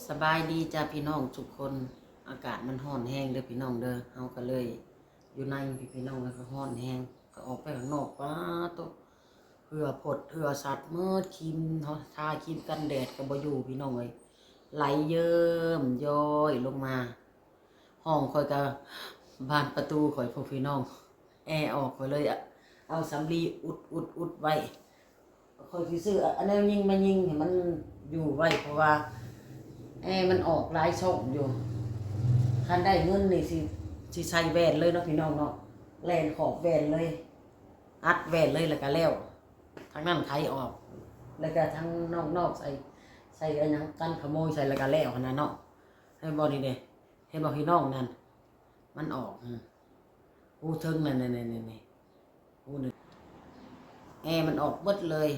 สบายดีจ้าพี่น้องทุกคนอากาศมันร้อนแห้งเด้อพี่น้องเด้อเฮาก็เลยอยู่ในพี่น้องแล้วก็ร้อนแห้งก็ออกไปข้างนอกป้าตัวเพื่อผดเพื่อสัตว์เมื่อครีมเฮาทาครีมกันแดดก็บ่อยู่พี่น้องเอ้ยไหลเยิ้มย้อยลงมาห้องค่อยก็บานประตูข่อยพวกพี่น้องแอร์ออกข่อยเลยเอาสำลีอุดไว้ข่อยสิซื้ออันนั้นยิงมายิงให้มันอยู่ไว้เพราะว่าแอร์มันออกหลายช่องอยู่คันได้เงินนี่สิใส่แว่นเลยเนาะพี่น้องเนาะแลนขอบแว่นเลยอัดแว่นเลยแล้วก็แล้วทางนั้นไขออกแล้วก็ทางนอกใส่อันยังกันขโมยใส่แล้วก็แล้วขนาดเนาะให้บ่นี่เด้ให้บ่พี่น้องนั่นมันออกหูทึงนั่นนี่หูนึงแอร์มันออกเบิดเลย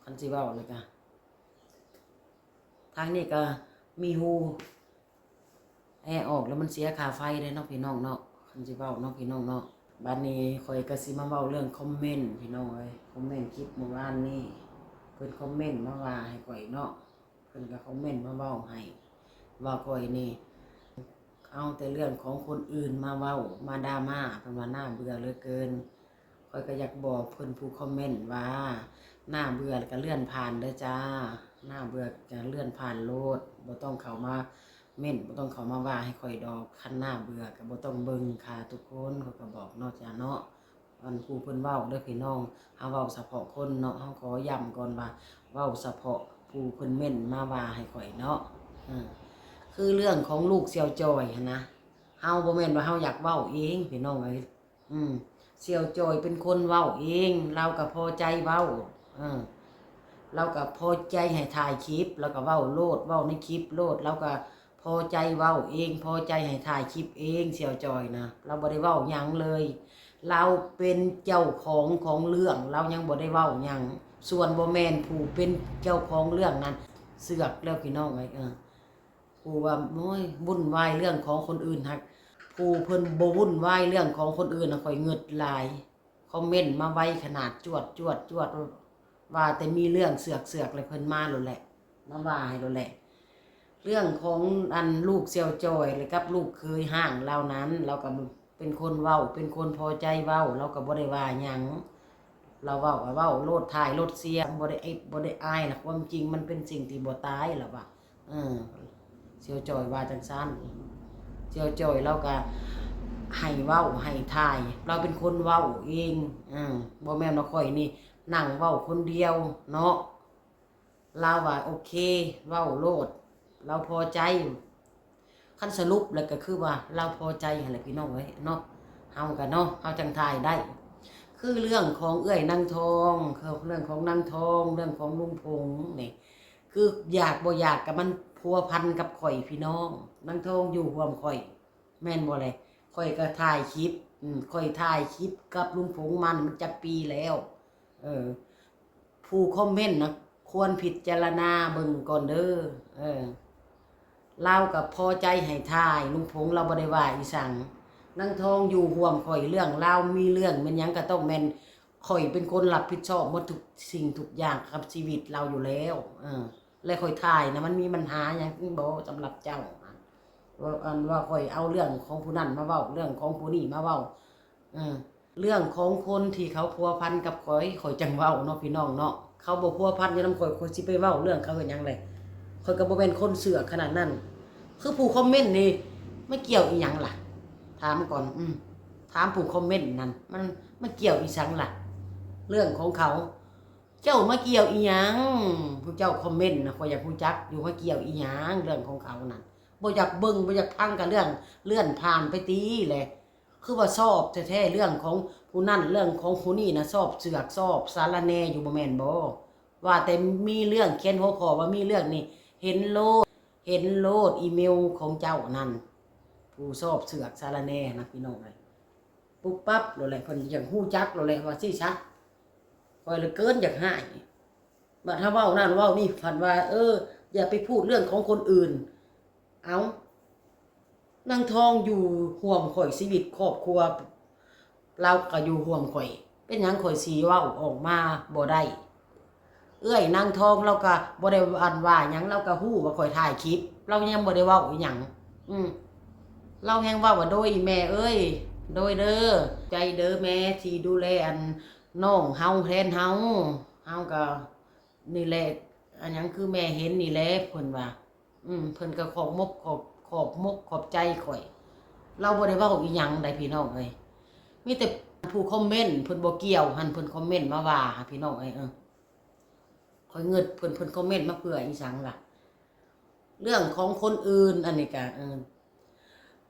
คันสิเว้าเลยก็ทางนี้ก็มีหูแอร์ออกแล้วมันเสียค่าไฟเลยเนาะพี่น้องเนาะคันสิเว้าเนาะพี่น้องเนาะบัดนี้ข่อยก็สิมาเว้าเรื่องคอมเมนต์พี่น้องเอ้ยคอมเมนต์คลิปเมื่อวานนี้เพิ่นคอมเมนต์มาว่าให้ข่อยเนาะเพิ่นก็คอมเมนต์มาเว้าให้ว่าข่อยนี่เอาแต่เรื่องของคนอื่นมาเว้ามาดราม่าเพิ่นว่าน่าเบื่อเหลือเกินข่อยก็อยากบอกเพิ่นผู้คอมเมนต์ว่าน่าเบื่อก็เลื่อนผ่านเด้อจ้าน่าเบื่อก็เลื่อนผ่านโลดบ่ต้องเข้ามาเม่นบ่ต้องเข้ามาว่าให้ข่อยดอกคันหน้าเบื่อก็บ่ต้องเบิ่งค่ะทุกคนเขาก็บอกเนาะจ้าเนาะอันผู้เพิ่นเว้าเด้อพี่น้องเฮาเว้าเฉพาะคนเนาะเฮาขอย้ำก่อนว่าเว้าเฉพาะผู้เพิ่นเม่นมาว่าให้ข่อยเนาะคือเรื่องของลูกเสี่ยวจอยหั้นนะเฮาบ่แม่นว่าเฮาอยากเว้าเองพี่น้องเอ้ยเสี่ยวจอยเป็นคนเว้าเองเราก็พอใจเว้าเราก็พอใจให้ถ่ายคลิปแล้วก็เว้าโลดเว้าในคลิปโลดเราก็พอใจเว้าเองพอใจให้ถ่ายคลิปเองเสี่ยวจอยนะเราบ่ได้เว้าหยังเลยเราเป็นเจ้าของเรื่องเรายังบ่ได้เว้าหยังส่วนบ่แม่นผู้เป็นเจ้าของเรื่องนั้นเสือกแล้วพี่น้องเอ้ยผู้ว่าโอ้ยวุ่นวายเรื่องของคนอื่นฮักผู้เพิ่นบ่วุ่นวายเรื่องของคนอื่นน่ะข่อยเงิดหลายคอมเมนต์มาไว้ขนาดจวดว่าแต่มีเรื่องเสือกเลยเพิ่นมาโลดแหละมาว่าให้โลดแหละเรื่องของอันลูกเสี่ยวจอยเลยกับลูกเคยห่างเรานั้นเราก็เป็นคนเว้าเป็นคนพอใจเว้าเราก็บ่ได้ว่าหยังเราเว้าก็เว้าโลดถ่ายโลดเสียงบ่ได้อายนะความจริงมันเป็นสิ่งที่บ่ตายล่ะว่าเสี่ยวจอยว่าจังซั่นเสี่ยวจอยเราก็ให้เว้าให้ถ่ายเราเป็นคนเว้าเองบ่แม่นว่าข่อยนี่นั่งเว้าคนเดียวเนาะเราว่าโอเคเว้าโลดเราพอใจคันสรุปแล้วก็คือว่าเราพอใจหั่นแหละพี่น้องเอ้ยเนาะเฮากันเนาะเฮาจังถ่ายได้คือเรื่องของเอื้อยนางทองคือเรื่องของนางทองเรื่องของลุงพงษ์นี่คืออยากบ่อยากกับมันพัวพันกับข่อยพี่น้องนางทองอยู่ร่วมข่อยแม่นบ่เลยข่อยก็ถ่ายคลิปข่อยถ่ายคลิปกับลุงพงษ์มันจักปีแล้วผู้คอมเมนต์นะควรพิจารณาเบิ่งก่อนเด้อเรากับพอใจให้ถ่ายลุงพงษ์เราบ่ได้ว่าอีสังนางทองอยู่ห่วมข่อยเรื่องเรามีเรื่องมันหยังก็ต้องแม่นข่อยเป็นคนรับผิดชอบหมดทุกสิ่งทุกอย่างกับชีวิตเราอยู่แล้วและข่อยถ่ายนะมันมีปัญหาหยังบ่สำหรับเจ้าว่าข่อยเอาเรื่องของผู้นั้นมาเว้าเรื่องของผู้นี้มาเว้าเรื่องของคนที่เขาพัวพันกับข่อยจังเว้าเนาะพี่น้องเนาะเขาบ่พัวพันอยู่นำข่อยสิไปเว้าเรื่องเขาเฮ็ดหยังเลยข่อยก็บ่เป็นคนเสือกขนาดนั้นคือผู้คอมเมนต์นี่ไม่เกี่ยวอีหยังล่ะถามก่อนถามผู้คอมเมนต์นั่นมันเกี่ยวอีสังล่ะเรื่องของเขาเจ้ามาเกี่ยวอีหยังผู้เจ้าคอมเมนต์นะข่อยอยากรู้จักอยู่ว่าเกี่ยวอีหยังเรื่องของเขานั่นบ่อยากเบิ่งบ่อยากพังกับเรื่องเลื่อนผ่านไปตีแหละคือว่าชอบแท้ๆเรื่องของผู้นั่นเรื่องของผู้นี่นะชอบเสือกชอบสารแหน่อยู่บ่แม่นบ่ว่าแต่มีเรื่องเขียนหัวข้อว่ามีเรื่องนี่เห็นโลดอีเมลของเจ้านั่นผู้ชอบเสือกสารแหน่นะพี่น้องเลยปุ๊บปั๊บโลดแหละเพิ่นอยากฮู้จักโลดแหละว่าสิซะข่อยเหลือเกินอยากหายบัดถ้าเว้านั่นเว้านี่ฝันว่าอย่าไปพูดเรื่องของคนอื่นเอานางทองอยู่ห่วมข่อยชีวิตครอบครัวเราก็อยู่ห่วมข่อยเป็นหยังข่อยสิเว้าออกมาบ่ได้ เอื้อยนางทองเราก็บ่ได้อันว่าหยังเราก็ฮู้ว่าข่อยถ่ายคลิปเรายังบ่ได้เว้าอีหยังเราแฮงเว้าว่าโดยอีแม่เอ้ยโดยเด้อใจเด้อแม่ที่ดูแลอันน้องเฮาแทนเฮาก็นี่แหละอันหยังคือแม่เห็นนี่แหละเพิ่นว่าเพิ่นก็ขอบใจข่อยเราบ่ได้เว้าอีหยังใดพี่น้องเอ้ยมีแต่ผู้คอมเมนต์เพิ่นบ่เกี่ยวหั่นเพิ่นคอมเมนต์มาว่าพี่น้องเอ้ยข่อยเงิดเพิ่นคอมเมนต์มาเพื่ออีสังล่ะเรื่องของคนอื่นอันนี้ก็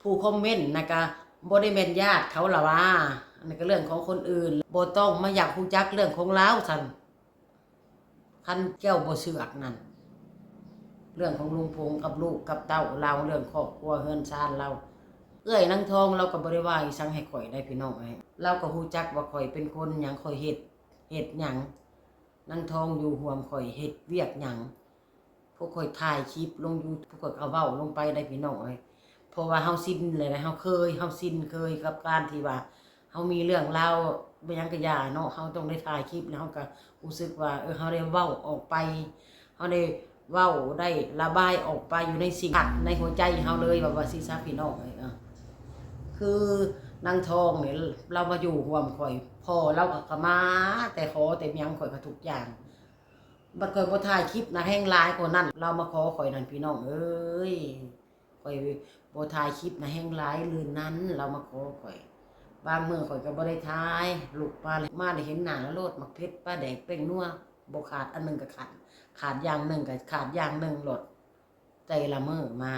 ผู้คอมเมนต์นะก็บ่ได้แม่นญาติเขาล่ะว่าอันนี้ก็เรื่องของคนอื่นบ่ต้องมาอยากฮู้จักเรื่องของเราซั่นคันแก้วบ่เสือกนั่นเรื่องของลุงพงกับลูกกับเต้าเราเรื่องครอบครัวเฮือนชานเราเอ้ยนางทองเราก็บ่ได้ว่าอีสังให้ข่อยได้พี่น้องเราก็ฮู้จักว่าข่อยเป็นคนหยังข่อยเฮ็ดหยังนางทองอยู่ห่วมข่อยเฮ็ดเวียกหยังพวกข่อยถ่ายคลิปลง YouTube พวกข่อยเอาเว้าลงไปได้พี่น้องเพราะว่าเฮาสิ้นเลยนะเฮาสิ้นเคยกับการที่ว่าเฮามีเรื่องราวบ่หยังก็อย่าเนาะเฮาต้องได้ถ่ายคลิปแล้วเฮาก็รู้สึกว่าเฮาได้เว้าออกไปเฮาได้เว้าได้ระบายออกไปอยู่ในสิ่งในหัวใจเฮาเลยว่าสิซะพี่น้องคือนางทองเนี่ยเรามาอยู่ร่วมข่อยพ่อเราก็มาแต่ขอแต่ยังข่อยก็ทุกอย่างบัดข่อยบ่ถ่ายคลิปนะแห้งหลายกว่านั้นเรามาขอข่อยนั่นพี่น้องเอ้ยข่อยบ่ถ่ายคลิปนะแห้งหลายลืนนั้นเรามาขอข่อยบางมื้อข่อยก็บ่ได้ถ่ายลูกมาได้เห็นหน้าแล้วโลดมักเพชรปลาแดกเป้งนัวบ่ขาดอันนึงก็ขาดอย่างนึงก็ขาดอย่างนึงโลดใจละมื้อมา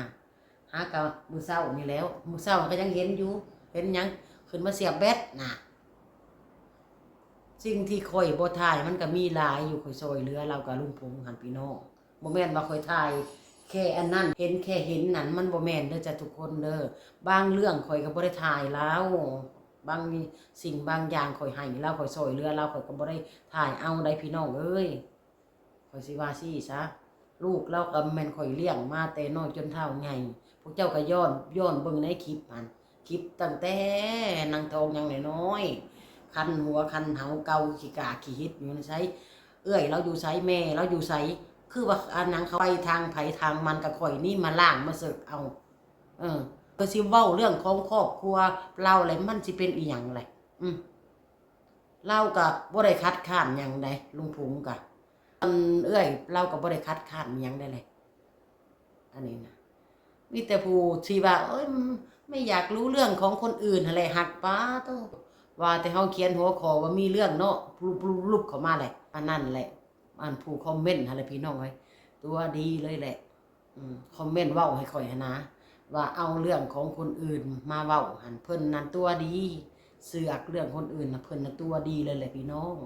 หากะมื้อเช้านี่แล้วมื้อเช้าก็ยังเห็นอยู่เห็นหยังขึ้นมาเสียบแบตน่ะสิ่งที่ข่อยบ่ถ่ายมันก็มีหลายอยู่ข่อยซอยเหลือเรากับลุงพงษ์หันพี่น้องบ่แม่นว่าข่อยถ่ายแค่อันนั้นเห็นแค่เห็นนั่นมันบ่แม่นเด้อจ้ะทุกคนเด้อบางเรื่องข่อยก็บ่ได้ถ่ายแล้วบางสิ่งบางอย่างข่อยให้เราข่อยซอยเหลือเราข่อยก็บ่ได้ถ่ายเอาได้พี่น้องเอ้ยข่อยสิว่าซี่ซะลูกเราก็แม่นข่อยเลี้ยงมาแต่น้อยจนเฒ่าใหญ่พวกเจ้าก็ย้อนเบิ่งในคลิปมันคลิปตั้งแต่นางทองยังน้อยคันหัวคันเหาเกาขี้กาขี้ฮิตอยู่ในไสเอื้อยเราอยู่ไสแม่เราอยู่ไสคือว่าอันนั้นเขาไปทางไผทางมันก็ข่อยนี่มาล่างมาเสิร์ฟเอาก็สิเว้าเรื่องของครอบครัวเราอะไรมันสิเป็นอีหยังแหละเราก็บ่ได้คัดค้านหยังใดลุงผงก็เอื้อยเราก็บ่ได้คัดค้านหยังได้เลยอันนี้นะมีแต่ผู้ที่ว่าไม่อยากรู้เรื่องของคนอื่นอะไรหักป้าต้องว่าแต่เฮาเขียนหัวข้อว่ามีเรื่องเนาะรูปเข้ามาแหละอันนั้นแหละอันผู้คอมเมนต์อะไรพี่น้องตัวดีเลยแหละคอมเมนต์เว้าให้ข่อยนะว่าเอาเรื่องของคนอื่นมาเว้าหันเพิ่นนั่นตัวดีเสือกเรื่องคนอื่นน่ะเพิ่นน่ะตัวดีเลยแหละพี่น้อง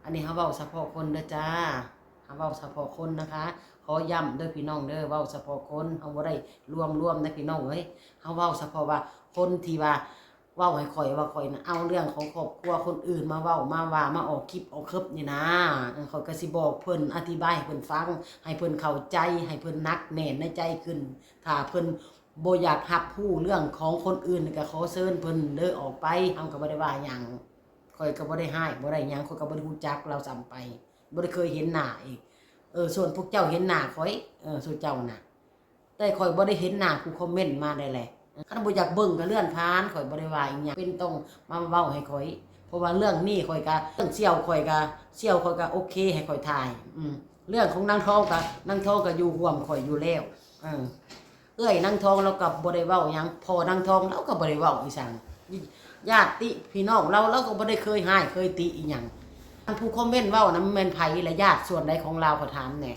อันนี้เฮาเว้าเฉพาะคนเด้อจ้าเฮาเว้าเฉพาะคนนะคะขอย้ำเด้อพี่น้องเด้อเว้าเฉพาะคนเฮาบ่ได้รวมนะพี่น้องเอ้ยเฮาเว้าเฉพาะว่าคนที่ว่าเว้าให้ข่อยว่าข่อยน่ะเอาเรื่องของครอบครัวคนอื่นมาเว้ามาว่ามาออกคลิปออกคลิปนี่นะข่อยก็สิบอกเพิ่นอธิบายให้เพิ่นฟังให้เพิ่นเข้าใจให้เพิ่นนักแน่นในใจขึ้นถ้าเพิ่นบ่อยากรับรู้เรื่องของคนอื่นก็ขอเชิญเพิ่นเด้อออกไปเฮาก็บ่ได้ว่าหยังข่อยก็บ่ได้ให้บ่ได้หยังข่อยก็บ่ได้รู้จักเราซ้ำไปบ่ได้เคยเห็นหน้าอีกส่วนพวกเจ้าเห็นหน้าข่อยส่วนเจ้าน่ะแต่ข่อยบ่ได้เห็นหน้าผู้คอมเมนต์มาได้แหละคันบ่อยากเบิ่งก็เลื่อนผ่านข่อยบ่ได้ว่าอีหยังเป็นต้องมาเว้าให้ข่อยเพราะว่าเรื่องนี้ข่อยก็เรื่องเสี่ยวข่อยก็โอเคให้ข่อยถ่ายเรื่องของนางทองก็อยู่ร่วมข่อยอยู่แล้วเอ้ยนางทองเราก็บ่ได้เว้าหยังพอนางทองเราก็บ่ได้เว้าอีสังญาติพี่น้องเราก็บ่ได้เคยให้เคยติอีหยังผู้คอมเมนต์เว้านะมันแม่นไผและญาติส่วนใดของเราขอถามแหน่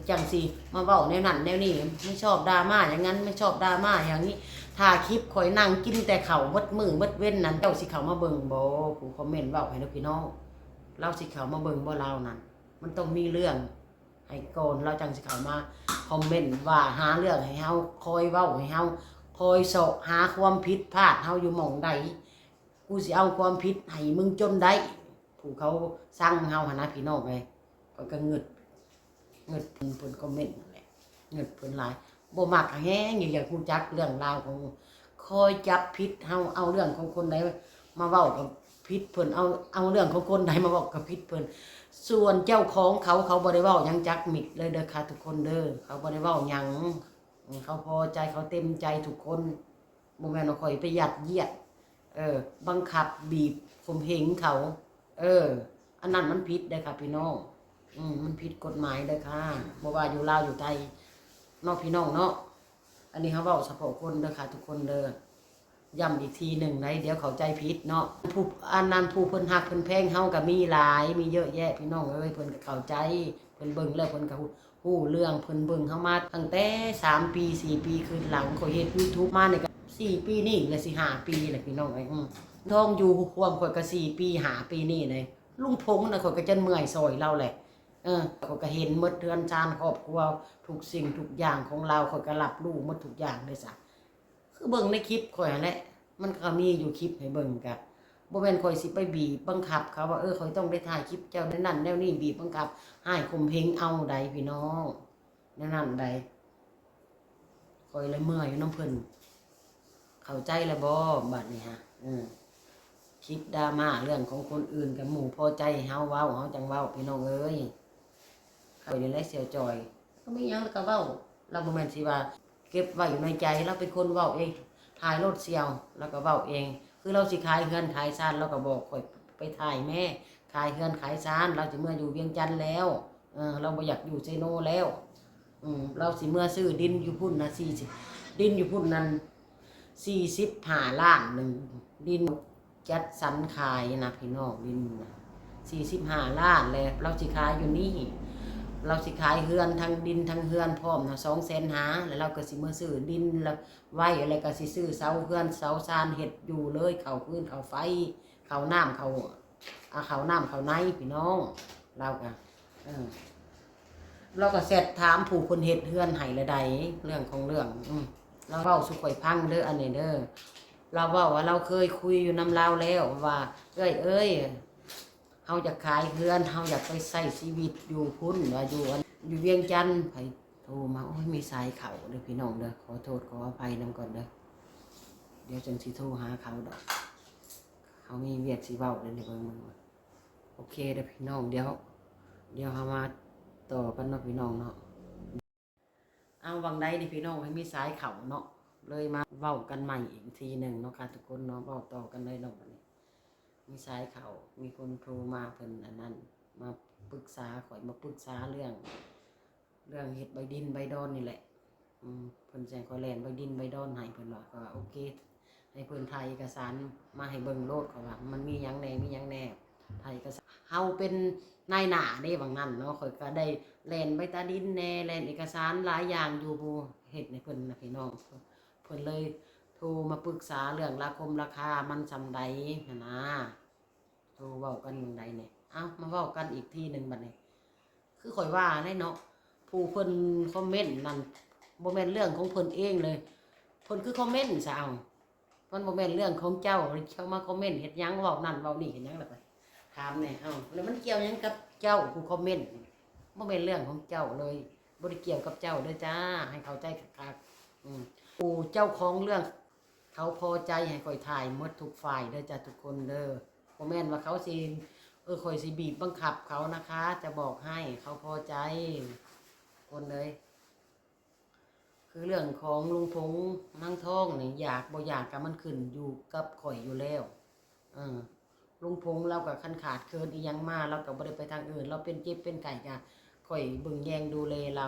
จังสิมาเว้าแนวนั้นแนวนี้ไม่ชอบดราม่าอย่างนั้นไม่ชอบดราม่าอย่างนี้ถ้าคลิปข่อยนั่งกินแต่ข้าวมดมื้อมดเว้นนั้นเจ้าสิเข้ามาเบิ่งบ่ผู้คอมเมนต์เว้าให้พี่น้องเราสิเข้ามาเบิ่งบ่เรานั่นมันต้องมีเรื่องให้ก่อนเราจังสิเข้ามาคอมเมนต์ว่าหาเรื่องให้เฮาคอยเว้าให้เฮาคอยเสาะหาความผิดพลาดเฮาอยู่หม่องใดกูสิเอาความผิดให้มึงจนได้ผู้เขาสั่งเฮาหั่นนะพี่น้องก็เงิดเพิ่นคอมเมนต์นั่นแหละเงิดเพิ่นหลายบ่มักแฮงอยากฮู้จักเรื่องราวของคอยจับผิดเฮาเอาเรื่องของคนใดมาเว้ากับผิดเพิ่นเอาเรื่องของคนใดมาเว้ากับผิดเพิ่น ส่วนเจ้าของเขาบ่ได้เว้าหยังจักมิดเลยเด้อค่ะทุกคนเด้อเขาบ่ได้เว้าหยังเขาพอใจเขาเต็มใจทุกคนบ่แม่นว่าข่อยไปยัดเยียดบังคับบีบข่มเหงเขาอันนั้นมันผิดเด้อค่ะพี่น้องมันผิดกฎหมายเด้อค่ะบ่ว่าอยู่ลาวอยู่ไทยเนาะพี่น้องเนาะอันนี้เขาเว้าเฉพาะคนเด้อค่ะทุกคนเด้อย้ำอีกทีหนึ่งนะเดี๋ยวเข้าใจผิดเนาะผู้อันนั้นผู้เพิ่นฮักเพิ่นแพงเฮาก็มีหลายมีเยอะแยะพี่น้องเอ้ยเพิ่นก็เข้าใจเพิ่นเบิ่งแล้วเพิ่นก็ฮู้เรื่องเพิ่นเบิ่งเฮามาตั้งแต่3ปี4ปีขึ้นหลังข่อยเฮ็ด YouTube มานี่ก็4ปีนี่และสิ5ปีแหละพี่น้องเอ้ยท้องอยู่ความข่อยก็4ปี5ปีนี่เลยลุงพงษ์น่ะข่อยก็จนเมื่อยซอยเราแหละข่อยก็เห็นหมดเรือนชานครอบครัวทุกสิ่งทุกอย่างของเราข่อยก็รับรู้หมดทุกอย่างเลยจ้ะคือเบิ่งในคลิปข่อยนั่นแหละมันก็มีอยู่คลิปให้เบิ่งกะบ่แม่นข่อยสิไปบีบบังคับเขาว่าข่อยต้องได้ถ่ายคลิปเจ้านั่นแนวนี้บีบบังคับให้ข่มเหงเอาใดพี่น้องนั่นใดข่อยเลยเมื่อยอยู่น้ำเพิ่นเข้าใจแล้วบ่บัดนี้ฮะคลิปดราม่าเรื่องของคนอื่นกับหมู่พอใจเฮาเว้าเฮาจังเว้าพี่น้องเอ้ยข่อยนี่แหละเสียจอยก็มีหยังแล้วก็เว้าเราบ่แม่นสิว่าเก็บไว้อยู่ในใจเราเป็นคนเว้าเองถ่ายรถเสียวแล้วก็เว้าเองคือเราสิขายเฮือนขายซ่านเราก็บอกข่อยไปถ่ายแม่ขายเฮือนขายซ่านเราสิเมื่ออยู่เวียงจันทน์แล้วเราบ่อยากอยู่ไชโนแล้วเราสิเมื่อซื้อดินอยู่พุ่นนะ40ดินอยู่พุ่นนั้น45 ล้านหนึ่งดินจัดสรรขายนะพี่น้องดิน45 ล้านแล้วเราสิขายอยู่นี่เราสิขายเฮือนทั้งดินทั้งเฮือนพร้อมนะ200,000แล้วเราก็สิมาซื้อดินแล้วไว้อะไรก็สิซื้อเสาเฮือนเสาซานเฮ็ดอยู่เลยเข้าพื้นเข้าไฟเข้าน้ำเข้าน้ำเข้าในพี่น้องเราก็เราก็เสร็จถามผู้คนเฮ็ดเฮือนให้ละใดเรื่องของเรื่องเราเว้าสุข่อยพังเด้ออันนี้เด้อเราเว้าว่าเราเคยคุยอยู่นำลาวแล้วว่าเอ้ยเฮาอยากขายเฮือนเฮาอยากไปใช้ชีวิตอยู่พุ่นว่าอยู่เวียงจันทน์ไผโทรมาโอ้ยมีสายเข้าเด้อพี่น้องเด้อขอโทษขออภัยนำก่อนเด้อเดี๋ยวจังสิโทรหาเขาดอกเขามีเวียกสิเว้าเด้อเบิ่งโอเคเด้อพี่น้องเดี๋ยวเฮามาต่อกันเนาะพี่น้องเนาะเอาวังใดนี่พี่น้องให้มีสายเข้าเนาะเลยมาเว้ากันใหม่อีกทีหนึ่งเนาะค่ะทุกคนเนาะเว้าต่อกันเลยเนาะบัดนี้มีสายเข้ามีคนโทรมาเพิ่นอันนั้นมาปรึกษาข่อยมาปรึกษาเรื่องเฮ็ดใบดินใบดอนนี่แหละเพิ่นแจ้งข่อยแล่นใบดินใบดอนให้เพิ่นว่าก็โอเคให้เพิ่นถ่ายเอกสารมาให้เบิ่งโลดเขาว่ามันมีหยังแน่ถ่ายเอกสารเฮาเป็นนายหน้าเด้บางนั้นเนาะข่อยก็ได้แล่นใบตาดินแน่แล่นเอกสารหลายอย่างอยู่บ่เฮ็ดให้เพิ่นนะพี่น้องเพิ่นเลยโทรมาปรึกษาเรื่องราคามันซำใดนะโทรเว้ากันจังไดเนี่ยมาเว้ากันอีกทีนึงบัดนี้คือข่อยว่าแน่เนาะผู้เพิ่นคอมเมนต์นั่นบ่แม่นเรื่องของเพิ่นเองเลยเพิ่นคือคอมเมนต์ซะเอามันบ่แม่นเรื่องของเจ้าเขามาคอมเมนต์เฮ็ดหยังเว้านั่นเว้านี่เฮ็ดหยังล่ะไปถามแน่แล้วมันเกี่ยวหยังกับเจ้าผู้คอมเมนต์บ่แม่นเรื่องของเจ้าเลยบ่ได้เกี่ยวกับเจ้าเด้อจ้าให้เข้าใจคักๆผู้เจ้าของเรื่องเขาพอใจให้ข่อยถ่ายหมดทุกฝ่ายเด้อจ้าทุกคนเด้อบ่แม่นว่าเขาสิข่อยสิบีบบังคับเขานะคะจะบอกให้เขาพอใจคนเลยคือเรื่องของลุงพงษ์มั่งทองนี่อยากบ่อยากก็มันขึ้นอยู่กับข่อยอยู่แล้วลุงพงษ์เราก็คันขาดเคินอีหยังมาเราก็บ่ได้ไปทางอื่นเราเป็นเจ็บเป็นไก่ก็ข่อยเบิ่งแยงดูแลเรา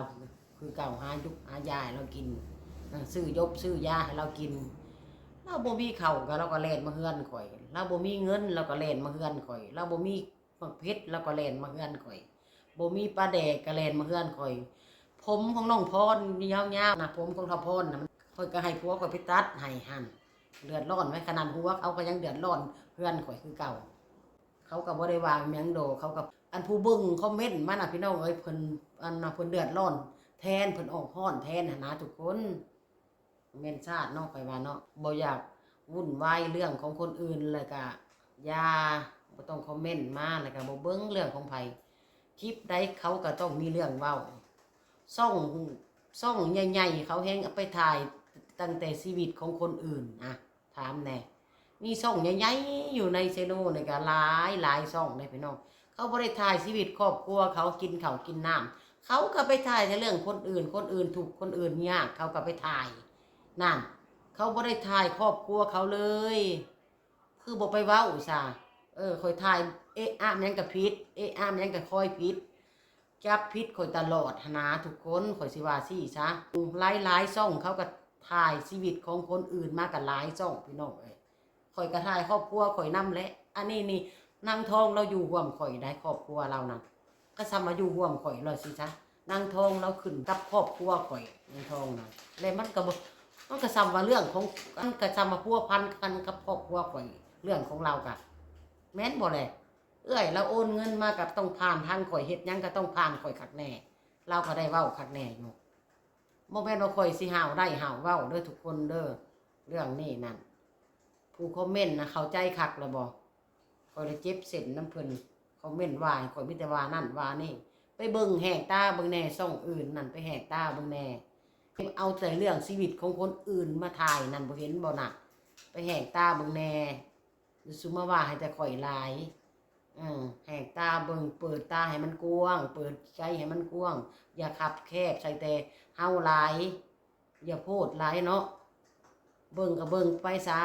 คือเก่าหายุกหายาให้เรากินซื้อยาให้เรากินเราบ่มีข้าวก็เราก็แล่นมาเฮือนข่อยเราบ่มีเงินเราก็แล่นมาเฮือนข่อยเราบ่มีเพชรเราก็แล่นมาเฮือนข่อยบ่มีปลาแดกก็แล่นมาเฮือนข่อยผมของน้องพรยาวๆนะผมของทพรนะข่อยก็ให้ผัวข่อยไปตัดให้หั่นเดือดร้อนไว้ขนาดหัวเขาก็ยังเดือดร้อนเฮือนข่อยคือเก่าเขาก็บ่ได้ว่าหยังโดเขากับอันผู้เบิ่งคอมเมนต์มาน่ะพี่น้องเอ้ยเพิ่นเพิ่นเดือดร้อนแทนเพิ่นออกฮ้อนแทนหั่นนะทุกคนแม่นชาติเนาะข่อยว่าเนาะบ่อยากวุ่นวายเรื่องของคนอื่นเลยก็อย่าบ่ต้องคอมเมนต์มาแล้วก็บ่เบิ่งเรื่องของไผคลิปใดเขาก็ต้องมีเรื่องเว้าซ่องใหญ่ๆเขาแฮงเอาไปถ่ายตั้งแต่ชีวิตของคนอื่นถามแน่มีซ่องใหญ่ๆอยู่ในเซโนนี่ก็หลายซ่องเลยพี่น้องเข เขาบ่ได้ถ่ายชีวิตครอบครัวเขากินข้าวกินน้ำเขาก็ไปถ่ายแต่เรื่องคนอื่นคนอื่นถูกคนอื่นยากเขาก็ไปถ่ายนั่นเขาบ่ได้ถ่ายครอบครัวเขาเลยคือบ่ไปเว้าซะข่อยถ่ายเอ๊ะอ้ามยังก็ผิดเอ๊ะอ้ามยังก็คอยผิดจับผิดข่อยตลอดหนาทุกคนข่อยสิว่าซี่ซะหลายๆช่องเขาก็ถ่ายชีวิตของคนอื่นมาก็หลายช่องพี่น้องเอ้ยข่อยก็ถ่ายครอบครัวข่อยนำแหละอันนี้นี่นางทองเราอยู่ร่วมข่อยได้ครอบครัวเรานะก็ซ้ำมาอยู่ร่วมข่อยเลยสิจ๊ะนางทองเราขึ้นกับครอบครัวข่อยนางทองนะแล้วมันก็ซ้ำว่าเรื่องของมันก็ซ้ำมาพัวพันกันกับครอบครัวข่อยเรื่องของเรากะแม่นบ่แหละเราโอนเงินมากับต้องผ่านทางข่อยเฮ็ดหยังก็ต้องผ่านข่อยคักแน่เราก็ได้เว้าคักแน่อยู่บ่แม่นว่าข่อยสิหาวได้หาวเว้าเด้อทุกคนเด้อเรื่องนี้นั่นผู้คอมเมนต์นะเข้าใจคักแล้วบ่ข่อยเลยเจ็บเส้นน้ำเพิ่นคอมเมนต์ว่าข่อยมีแต่ว่านั่นว่านี่ไปเบิ่งแหกตาเบิ่งแน่ช่องอื่นนั่นไปแหกตาเบิ่งแน่เอาแต่เรื่องชีวิตของคนอื่นมาถ่ายนั่นบ่เห็นบ่น่ะไปแหกตาเบิ่งแน่ซุมาว่าให้แต่ข่อยหลายแหกตาเบิ่งเปิดตาให้มันกว้างเปิดใจให้มันกว้างอย่าขับแคบใส่แต่เฮาหลายอย่าโพดหลายเนาะเบิ่งก็เบิ่งไปซะ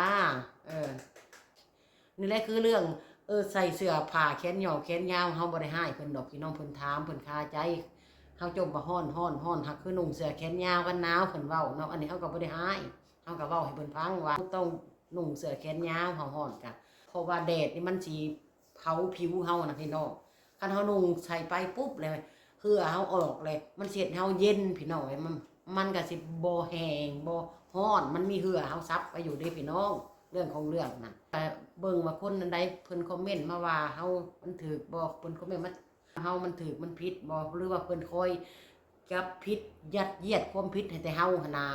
นี่แหละคือเรื่องใส่เสื้อผ้าแขนยาวแขนยาวเฮาบ่ได้ให้เพิ่นดอกพี่น้องเพิ่นถามเพิ่นคาใจเฮาจมว่าฮ้อนหักคือนุ่งเสื้อแขนยาวกันหนาวเพิ่นเว้าเนาะอันนี้เฮาก็บ่ได้ให้เฮาก็เว้าให้เพิ่นฟังว่าต้องนุ่งเสื้อแขนยาวเฮาฮ้อนกะเพราะว่าแดดนี่มันสิเผาผิวเฮานะพี่น้องคันเฮานุ่งใส่ไปปุ๊บเลยเหือเฮาออกเลยมันสิเฮ็ดเฮาเย็นพี่น้องมันก็สิบ่แห้งบ่ฮ้อนมันมีเหือเฮาซับไปอยู่เด้พี่น้องเรื่องของเรื่องนั่นแต่เบิ่งว่าคนนั้นใดเพิ่นคอมเมนต์มาว่าเฮามันถูกบ่เพิ่นคอมเมนต์มาเฮามันถูกมันผิดบ่หรือว่าเพิ่นคอยจับผิดยัดเยียดความผิดให้แต่เฮาหั่นนะ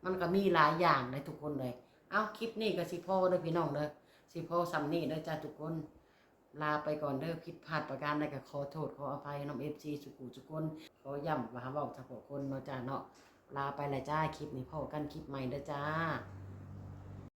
มันก็มีหลายอย่างเลยทุกคนเลยเอาคลิปนี้ก็สิพอเด้อพี่น้องเด้อสิพอซ้ำนี้เด้อจ้าทุกคนลาไปก่อนเด้อผิดพลาดประการใดก็ขอโทษขออภัยน้อง FC ทุกคนขอย้ำว่าเว้าเฉพาะคนเนาะจ้าเนาะลาไปละจ้าคลิปนี้พอกันคลิปใหม่เด้อจ้า